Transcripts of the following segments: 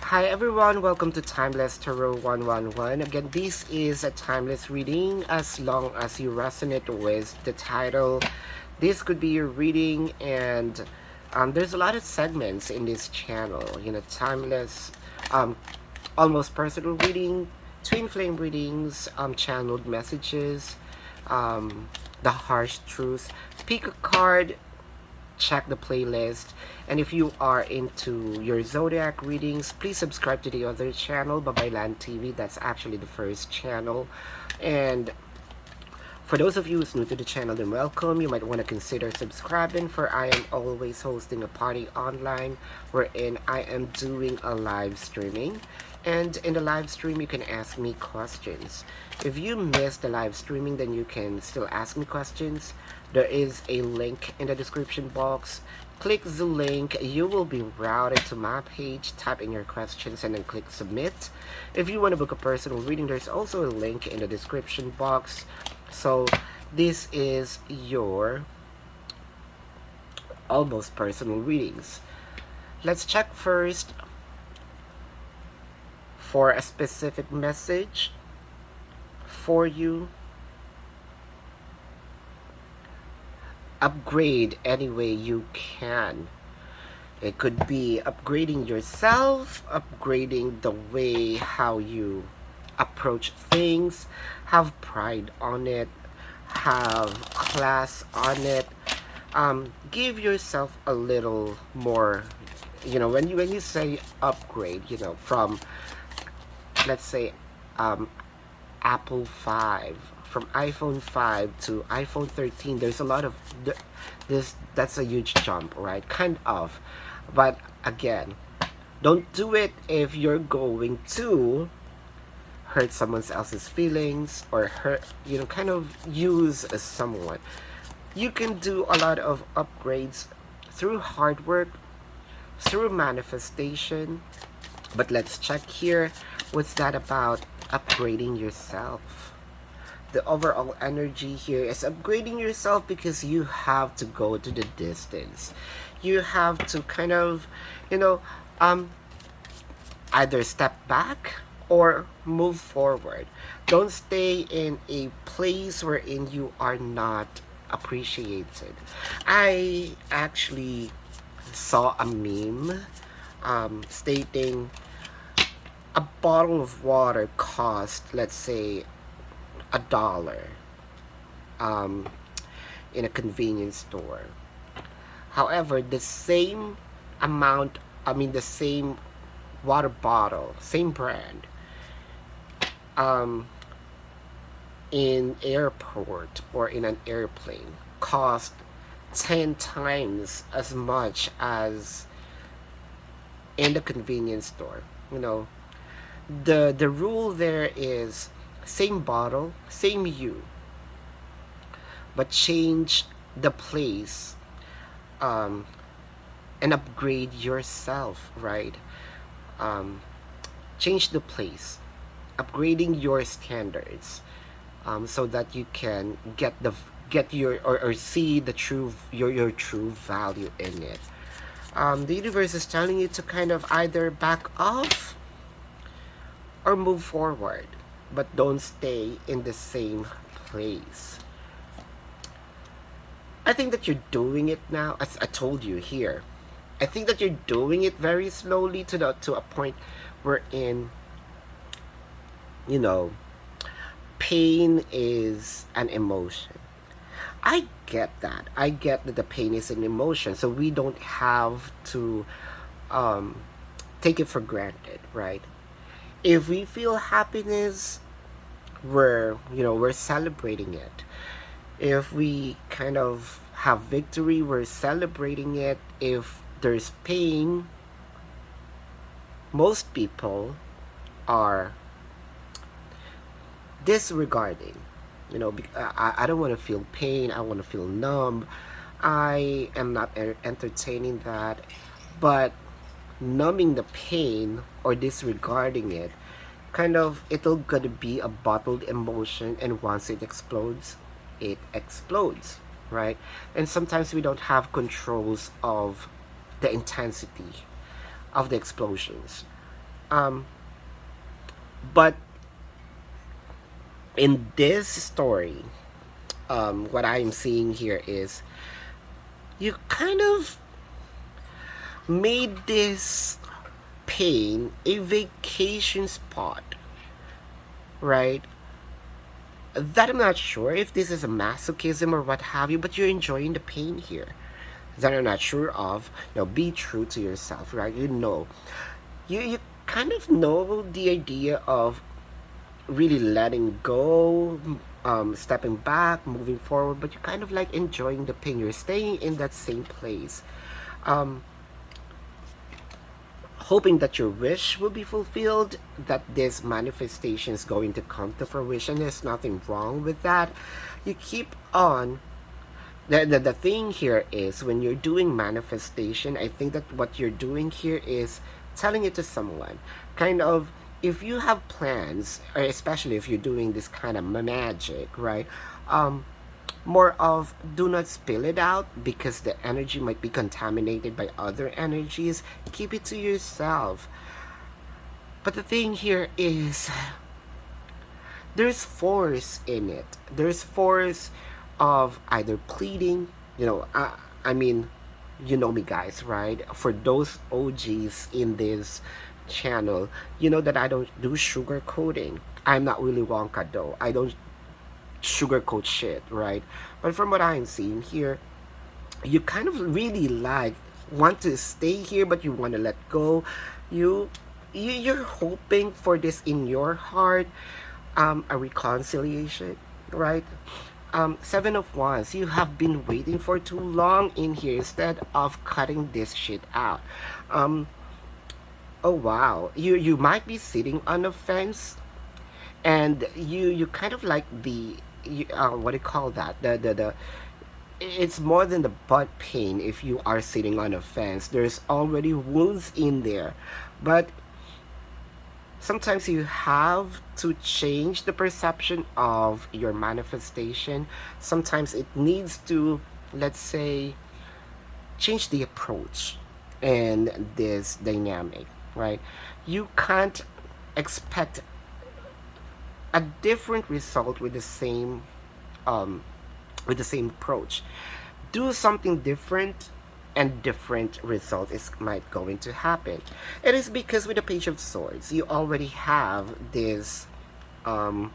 Hi everyone, welcome to Timeless Tarot 111. Again, this is a timeless reading as long as you resonate with the title. This could be your reading, and there's a lot of segments in this channel. Timeless, um, almost personal reading, twin flame readings, channeled messages, the harsh truth. Pick a card, check the playlist, and if you are into your zodiac readings, please subscribe to the other channel, Babaylantv. That's actually the first channel. And for those of you who's new to the channel, then welcome. You might want to consider subscribing, for I am always hosting a party online wherein I am doing a live streaming. And in the live stream, you can ask me questions. If you missed the live streaming, then you can still ask me questions. There is a link in the description box. Click the link, you will be routed to my page. Type in your questions and then click submit. If you want to book a personal reading, there's also a link in the description box. So this is your almost personal readings. Let's check first for a specific message for you. Upgrade any way you can. It could be upgrading yourself, upgrading the way how you approach things, have pride on it, have class on it. Give yourself a little more, when you say upgrade, from, let's say, Apple 5, from iPhone 5 to iPhone 13, there's a lot of that's a huge jump, right? Kind of. But again, don't do it if you're going to hurt someone else's feelings or kind of use someone. You can do a lot of upgrades through hard work, through manifestation. But let's check here. What's that about? Upgrading yourself. The overall energy here is upgrading yourself because you have to go to the distance. You have to kind of, either step back or move forward. Don't stay in a place wherein you are not appreciated. I actually saw a meme stating a bottle of water cost, let's say, $1 in a convenience store. However, the same amount, the same water bottle, same brand, in airport or in an airplane, cost 10 times as much as in the convenience store. The rule there is same bottle, same you, but change the place, and upgrade yourself, right? Change the place, upgrading your standards, so that you can get your or see the your true value in it. The universe is telling you to kind of either back off or move forward, but don't stay in the same place. I think that you're doing it now. As I told you here, I think that you're doing it very slowly to a point wherein, pain is an emotion. I get that. I get that the pain is an emotion, so we don't have to take it for granted, right? If we feel happiness, we're celebrating it. If we kind of have victory, we're celebrating it. If there's pain, most people are disregarding. I don't want to feel pain. I want to feel numb. I am not entertaining that. But numbing the pain or disregarding it, kind of, it'll gonna be a bottled emotion, and once it explodes, right? And sometimes we don't have controls of the intensity of the explosions. um but in this story, what I'm seeing here is you kind of made this pain a vacation spot, right? That I'm not sure if this is a masochism or what have you, but you're enjoying the pain here. That I'm not sure of. Now, be true to yourself, right? You kind of know the idea of really letting go, stepping back, moving forward, but you're kind of like enjoying the pain. You're staying in that same place. Um, Hoping that your wish will be fulfilled, that this manifestation is going to come to fruition. There's nothing wrong with that. You keep on. The thing here is when you're doing manifestation, I think that what you're doing here is telling it to someone. Kind of, if you have plans, or especially if you're doing this kind of magic, right? Um, More of do not spill it out because the energy might be contaminated by other energies. Keep it to yourself. But the thing here is there's force in it. There's force of either pleading, you know, I mean, you know me guys, right? For those OGs in this channel, you know that I don't do sugar coating. I'm not Willy Wonka though. I don't sugarcoat shit, right? But from what I'm seeing here, you kind of really like want to stay here, but you want to let go. You, you're hoping for this in your heart, a reconciliation, right? Seven of Wands, you have been waiting for too long in here instead of cutting this shit out. Um, oh wow, you might be sitting on a fence and you kind of like what do you call that, the it's more than the butt pain. If you are sitting on a fence, there's already wounds in there, but sometimes you have to change the perception of your manifestation. Sometimes it needs to, let's say, change the approach and this dynamic, right? You can't expect a different result um, with the same approach. Do something different and different result is might going to happen. It is because with the Page of Swords, you already have this um,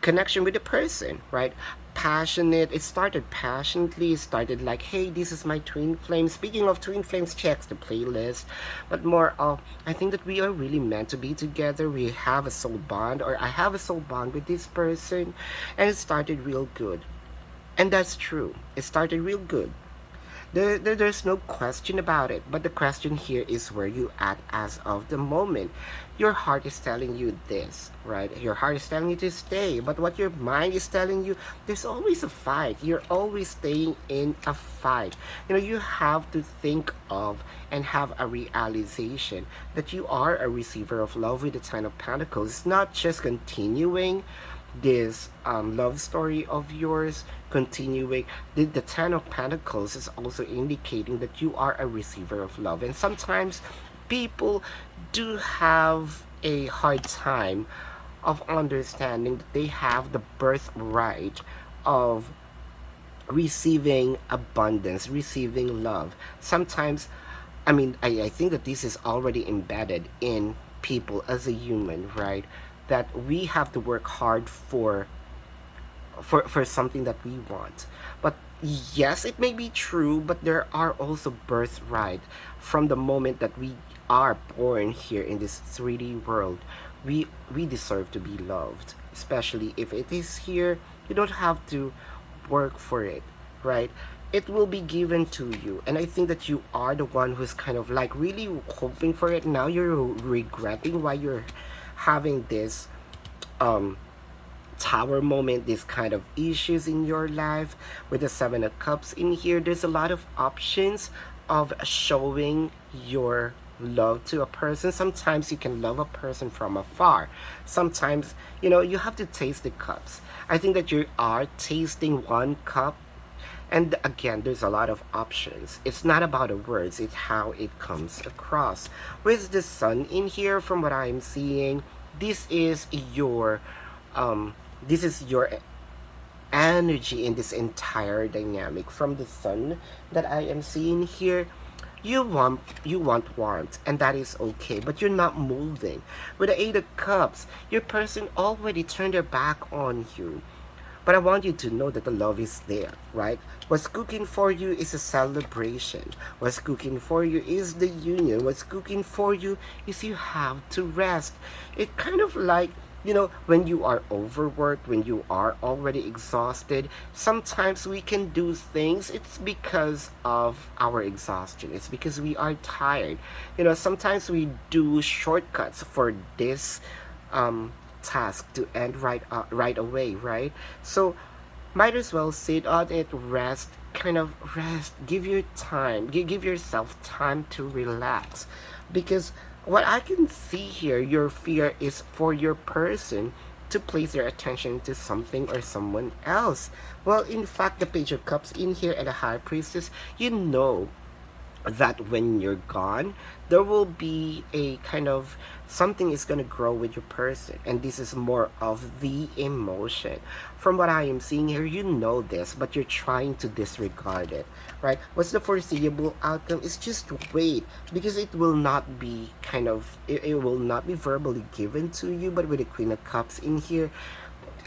connection with the person, right? Passionate. It started passionately. It started like, hey, this is my twin flame. Speaking of twin flames, checks the playlist. But more of, I think that we are really meant to be together. We have a soul bond, or I have a soul bond with this person, and it started real good. And that's true. It started real good. There's no question about it. But the question here is where you at as of the moment. Your heart is telling you this, right? Your heart is telling you to stay. But what your mind is telling you, there's always a fight. You're always staying in a fight. You know, you have to think of and have a realization that you are a receiver of love with the Ten of Pentacles. It's not just continuing this love story of yours, continuing the Ten of Pentacles is also indicating that you are a receiver of love. And sometimes people do have a hard time of understanding that they have the birthright of receiving abundance, receiving love. Sometimes, I think that this is already embedded in people as a human, right? That we have to work hard for something that we want. But yes, it may be true, but there are also birthright from the moment that we are born here in this 3D world. We deserve to be loved, especially if it is here. You don't have to work for it, right? It will be given to you, and I think that you are the one who's kind of like really hoping for it. Now you're regretting why you're having this um tower moment, this kind of issues in your life. With the Seven of Cups in here, there's a lot of options of showing your love to a person. Sometimes you can love a person from afar. Sometimes, you know, you have to taste the cups. I think that you are tasting one cup And again, there's a lot of options. It's not about the words, it's how it comes across. With the sun in here, from what I'm seeing, this is your um this is your energy in this entire dynamic from the sun that I am seeing here. You want warmth, and that is okay, but you're not moving. With the 8 of Cups, your person already turned their back on you. But I want you to know that the love is there, right? What's cooking for you is a celebration. What's cooking for you is the union. What's cooking for you is you have to rest. It kind of like, when you are overworked, when you are already exhausted, sometimes we can do things. It's because of our exhaustion. It's because we are tired. Sometimes we do shortcuts for this task to end right away, right? So might as well sit on it, rest, kind of rest, give your time, give yourself time to relax. Because what I can see here, your fear is for your person to place their attention to something or someone else. Well, in fact, the Page of Cups in here and the High Priestess, that when you're gone, there will be a kind of something is going to grow with your person, and this is more of the emotion. From what I am seeing here, this, but you're trying to disregard it, right? What's the foreseeable outcome? Is just wait, because it will not be it will not be verbally given to you, but with the Queen of Cups in here,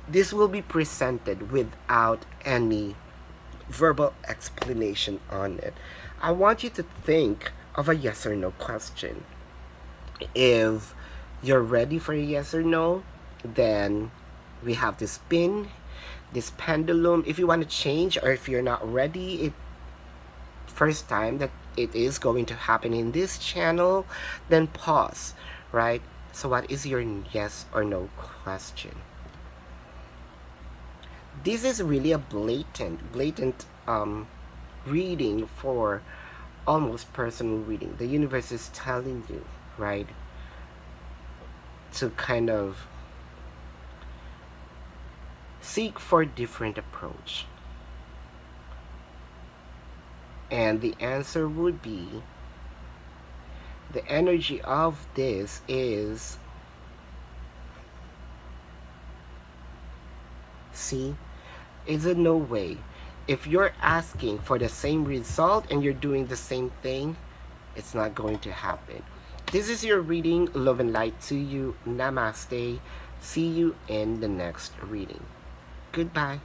this will be presented without any verbal explanation on it. I want you to think of a yes or no question. If you're ready for a yes or no, then we have to spin this pendulum. If you want to change, or if you're not ready, first time that it is going to happen in this channel, then pause, right? So what is your yes or no question? This is really a blatant reading for almost personal reading. The universe is telling you, right, to kind of seek for a different approach. And the answer would be, the energy of this is, see, is a no way. If you're asking for the same result and you're doing the same thing, it's not going to happen. This is your reading. Love and light to you. Namaste. See you in the next reading. Goodbye.